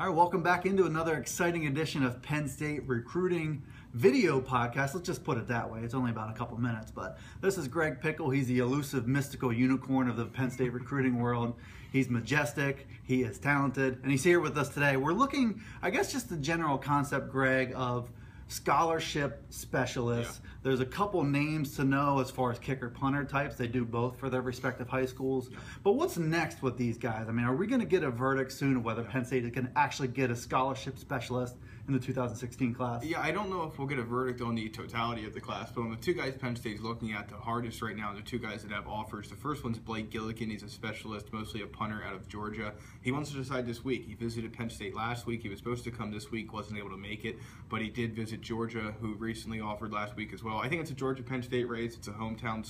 All right, welcome back into another exciting edition of Penn State Recruiting Video Podcast. Let's just put it that way. It's only about a couple minutes, but this is Greg Pickle. He's the elusive, mystical unicorn of the Penn State recruiting world. He's majestic, he is talented, and he's here with us today. We're looking, I guess, just the general concept, Greg, of scholarship specialists. Yeah. There's a couple names to know as far as kicker punter types. They do both for their respective high schools. But what's next with these guys? I mean, are we going to get a verdict soon of whether Penn State can actually get a scholarship specialist in the 2016 class? Yeah, I don't know if we'll get a verdict on the totality of the class, but on the two guys Penn State's looking at the hardest right now, the two guys that have offers. The first one's Blake Gillikin. He's a specialist, mostly a punter out of Georgia. He wants to decide this week. He visited Penn State last week. He was supposed to come this week, wasn't able to make it, but he did visit Georgia, who recently offered last week as well. I think it's a Georgia-Penn State race. It's a hometown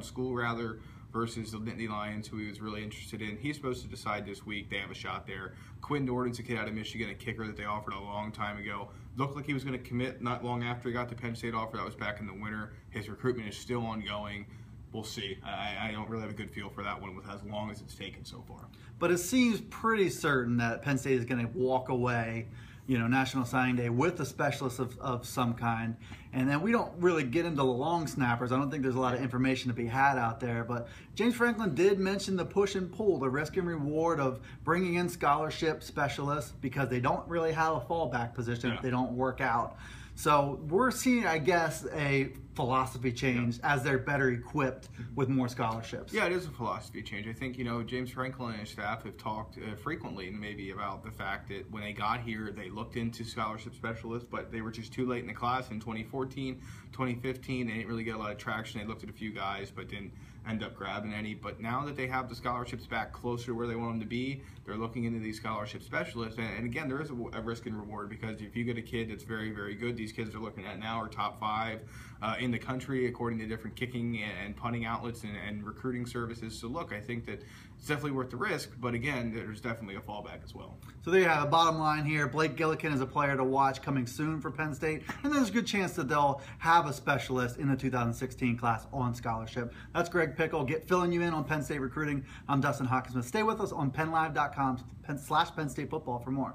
school rather, versus the Nittany Lions, who he was really interested in. He's supposed to decide this week. They have a shot there. Quinn Nordin's a kid out of Michigan, a kicker that they offered a long time ago. Looked like he was going to commit not long after he got the Penn State offer. That was back in the winter. His recruitment is still ongoing. We'll see. I don't really have a good feel for that one with as long as it's taken so far. But it seems pretty certain that Penn State is going to walk away, National Signing Day with a specialist of some kind. And then we don't really get into the long snappers. I don't think there's a lot of information to be had out there. But James Franklin did mention the push and pull, the risk and reward of bringing in scholarship specialists because they don't really have a fallback position if they don't work out. So we're seeing, I guess, a philosophy change as they're better equipped with more scholarships. Yeah, it is a philosophy change. I think, James Franklin and his staff have talked frequently maybe about the fact that when they got here, they looked into scholarship specialists, but they were just too late in the class in 2014, 2015. They didn't really get a lot of traction. They looked at a few guys, but didn't end up grabbing any. But now that they have the scholarships back closer to where they want them to be, they're looking into these scholarship specialists. And again, there is a risk and reward because if you get a kid that's very, very good, these kids are looking at now are top 5 in the country according to different kicking and punting outlets and recruiting services. So look, I think that it's definitely worth the risk, but again, there's definitely a fallback as well. So there you have the bottom line here. Blake Gillikin is a player to watch coming soon for Penn State, and there's a good chance that they'll have a specialist in the 2016 class on scholarship. That's Greg Pickle filling you in on Penn State recruiting. I'm Dustin Hawkinsmith. Stay with us on PennLive.com/Penn State football for more.